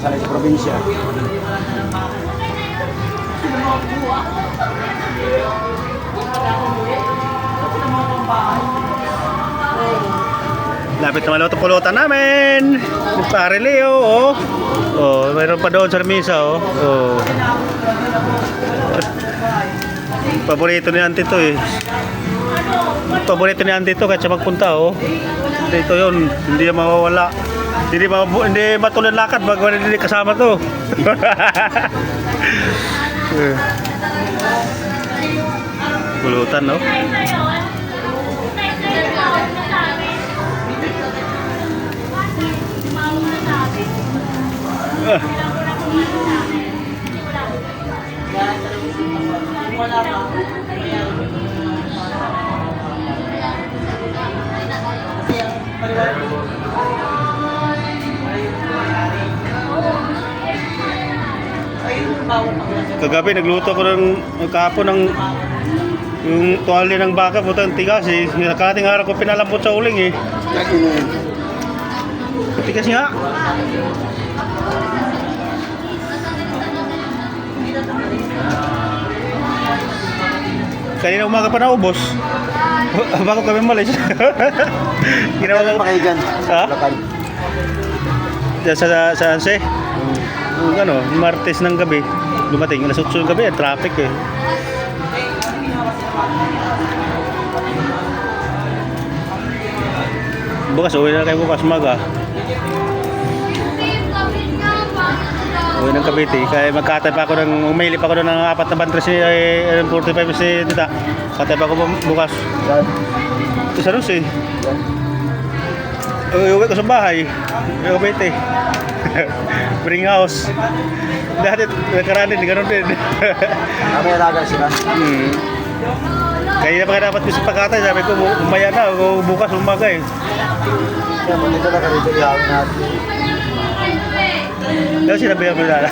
sa probinsya. Lapit naman ito pulutan namin. Pare Leo, oh. Oh, mayroon pa doon sa misa, oh. Oh. Paborito ni Auntie to eh. Paborito ni Auntie to kahit siya magpunta, oh. Dito yun, hindi mawawala. Hindi matuloy lakad pag wala hindi kasama to. Pulutan, no? Kagabi nagluto ko ng kahapon ng yung tuwalya ng baka, putang tigas eh. Nakating araw ko pinalambot sa uling eh. Tigas nga. Kanina umaga pa naubos. Bago kami malis. Ginawa Kailan pa kayo dyan? Ha? Lakad. Diyan sa Anse. Yung ano, Martes ng gabi. Dumating, alas 8 ng gabi, traffic eh. Bukas, uwi na kayo bukas maga. Uwi ng Cavite. Kaya magkatay pa ako umili pa ako ng 4 na bantres si 45 si Tita. Katay pa ako bukas. Yan. Ito sa Rus eh. Uwi ko sa bahay. Cavite. Bring house. Dati nakaraan din, gano'n din. May alaga sila. Kaya pa dapat sa pagkatay, sabi ko umaya na, bukas umaga eh. Kaya mo dito na ka rito, ihawin natin. Daw sinabi ako nila.